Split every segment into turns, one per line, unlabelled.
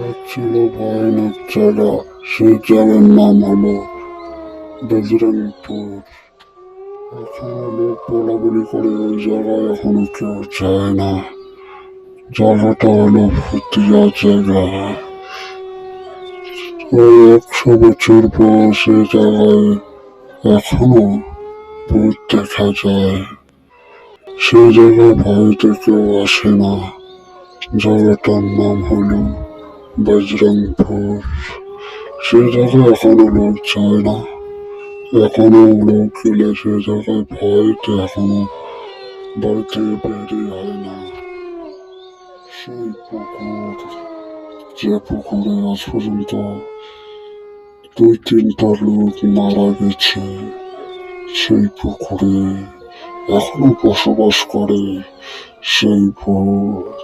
এক ছিল ভয়ানক জায়গা। সেই জায়গার নাম হলো বজরংপুর। এখনো লোক বলাবলি করে ওই জায়গায় এখনো কেউ যায় না। জায়গাটা হলো ভুতুড়ে জায়গা। ওই 100 বছর পর সে জায়গায় এখনো ভূত দেখা যায়। সেই জায়গায় ভয়তে কেউ আসে না। জায়গাটার নাম হলো বজরংপুর। সেই জায়গায় এখনো লোক যায় না। এখনো লোক গেলে সে জায়গায় ভয়তে এখনো বাড়িতে বেরিয়ে হয় না। সেই পুকুর, যে পুকুরে আজ পর্যন্ত 2-3টা লোক মারা গেছে, সেই পুকুরে এখনো বসবাস করে সেই ভূত।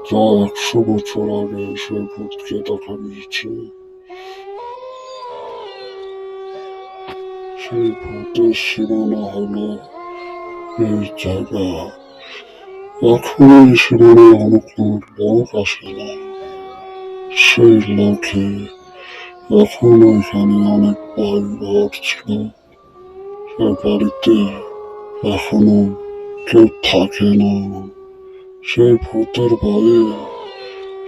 যা 100 বছর আগে সেই ভূতকে দেখা গিয়েছে। সেই ভূতের সীমানা হলো এই জায়গা। এখন এই সীমানায় অনেক লোক আসে না। সেই লোকে এখন ওইখানে অনেক বাড়ি ঘর ছিল। সে বাড়িতে এখনো কেউ থাকে না। সেই ভূতের ভয়ে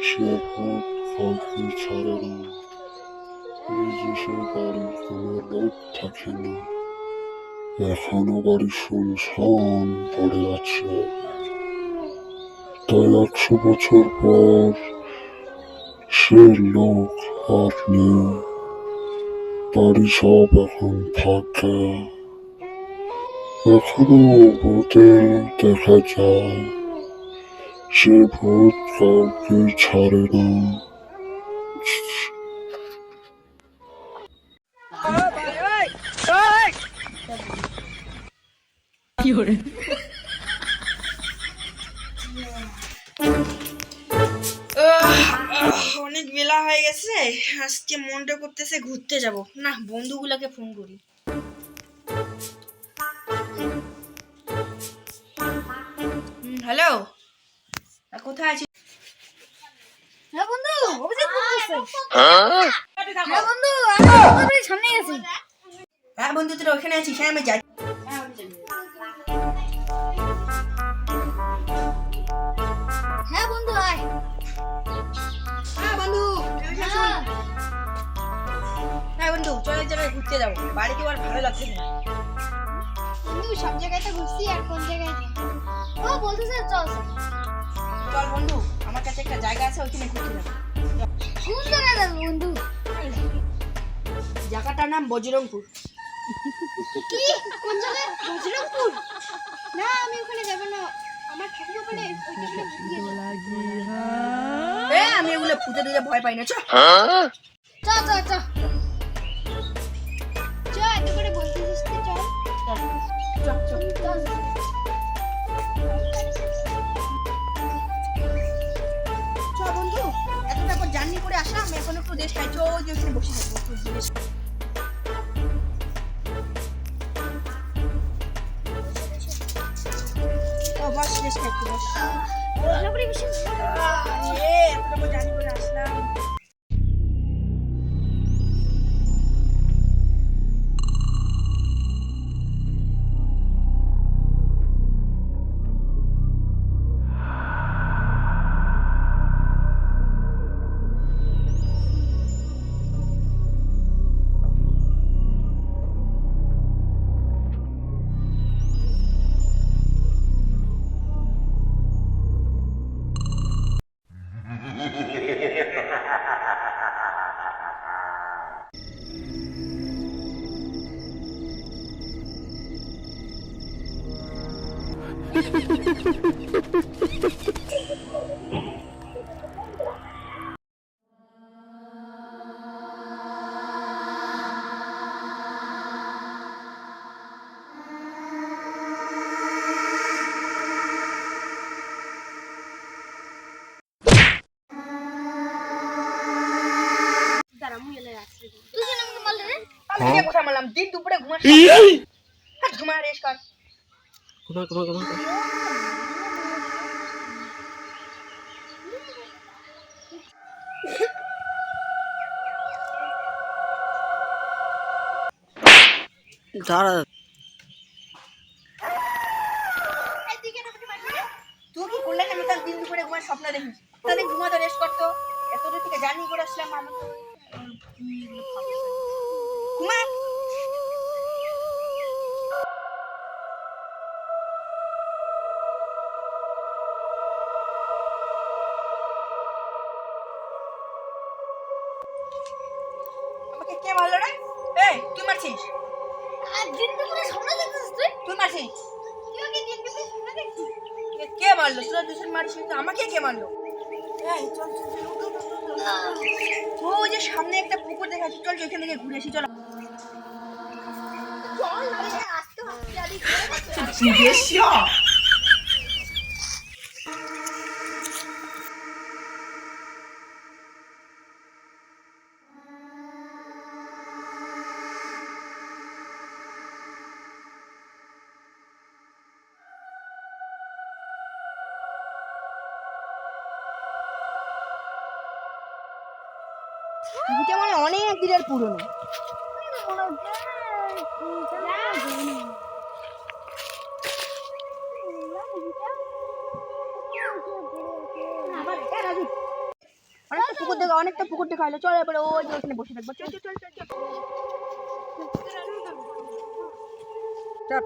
সে ভূত কাউকে ছাড়ে না। এই যে সে বাড়ি কোনো লোক থাকে না। এখনো বাড়ি শুনশান পড়ে আছে। তাই 100 বছর পর সে লোক আর নেই। বাড়ি সব এখন ফাঁকা। এখনো ভূতের দেখা যায়। সে ভূত কাউকে ছাড়ে না।
অনেক বেলা হয়ে গেছে। আজকে মনটা করতেছে ঘুরতে যাব। না, বন্ধুগুলোকে ফোন করি। হ্যালো, কোথায় আছিস?
হ্যাঁ বন্ধু, অভিজিৎ বলতেছে। হ্যাঁ বন্ধু, আমি তোমার বাড়ির সামনে আছি।
হ্যাঁ বন্ধু, তোরা ওখানে আছিস? হ্যাঁ, আমি যাই।
হ্যাঁ বন্ধু, আয়।
হ্যাঁ বন্ধু,
হ্যাঁ
হ্যাঁ বন্ধু, চল এক জায়গায় ঘুরতে যাবো। বাড়িতে আর ভালো লাগছে না।
বন্ধু, সব জায়গায় তো ঘুরছি, আর কোন জায়গায় যাই? ও বলতেছে চল।
চল বন্ধু, আমার কাছে একটা জায়গা আছে, ওইখানে ঘুরতে যাবো।
কোন জায়গায় যাবো বন্ধু?
জায়গাটার নাম বজরংপুর।
কি? কোন জায়গায়? বজরংপুর? না, আমি ওখানে যাব না। আমার ঠাকুর ওখানে
আমি এগুলো ফুটে দিলে ভয় পাই না। চল
চ চ চ চ, এত করে বলতেছিস তো, চল।
চল চল।
চল।
চ বন্ধু, এতটা পর জার্নি করে আসলাম, এখন একটু রেস্ট খাই। চল, ওই যে ওখানে বসে থাকবো, একটু rest খাই। ও বস, রেস্ট খাই, একটু বস।
তারপরে বেশি
এতটা পর জার্নি করে আসলাম।
তুই কেন আমাকে মারলি রে?
আমি কে কথা বললাম? দিন দুপুরে ঘুমাস? ঘুমা, রেস্ট কর।
দাঁড়া।
তুই কি করলেন? আমি কাল দিন দুপুরে ঘুমার স্বপ্ন দেখি, তাহলে ঘুমাতে রেস্ট করতো। এত দূর থেকে জার্নি করে আসলাম, আমি ঘুমা। আমাকে কে মারলো রে? এই তুই মারছিস?
আর দিন দুপুরে স্বপ্ন দেখতেছিস তুই?
তুই মারছিস?
তুই কি দিন দুপুরে স্বপ্ন দেখছিস?
কে মারলো? তোরা দুজন মারিস, কিন্তু আমাকে কে মারলো? এই চল চল চল, উঠ, উঠ, উঠ, উঠ। ওই যে সামনে একটা পুকুর দেখা যাচ্ছে, চল ওইখান থেকে ঘুরে আসি, চল।
চল না রে, আস্তে আস্তে আদি
এটা মানে অনেক দিনের পুরনো।
মনে হচ্ছে
অনেকটা পুকুর দেখা হলো, চল এবারে ওই যে ওখানে বসে থাকবো, চল চল চল চল চল। চল।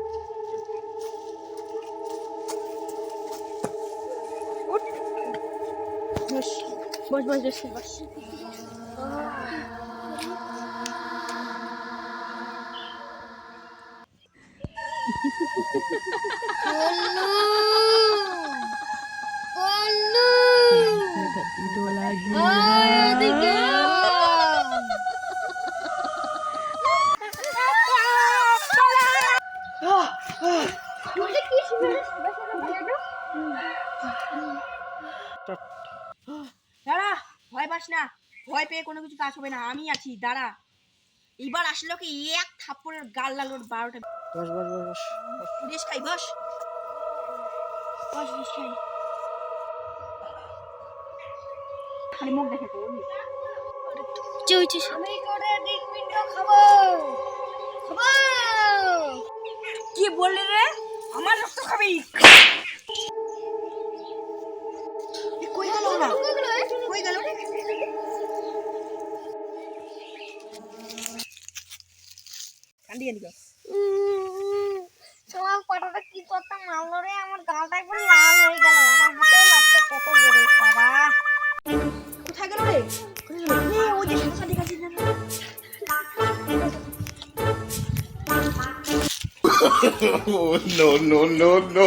উঠ। বস বস বস বস বস। দাঁড়া, ভয় পাস না, ভয় পেয়ে কোনো কিছু কাজ হবে না, আমি আছি, দাঁড়া। এবার আসলে কি এক থাপ্পড়ের গাল লাগলো 12টা।
বস বস বস বস।
পুলিশ খাই, বস বস বস খাই। খালি মুখ দেখে তো
আমি করে ডিম পিন্ড খাবো খাবো।
কি বললি রে? আমার রক্ত খাবি? কই গেল না? কই গেল রে? কান্দি কান্দি কর।
তোমার পাটাটা কি করতে মারলো রে? আমার গালটা একবার লাল হয়ে গেল, আমার হাতেও লাগছে কত জোরে বাবা।
কোথায় গেল রে? কোথায় গেল? ওই যে সাদা সাদা কাছে না।
Oh, no, no, no, no.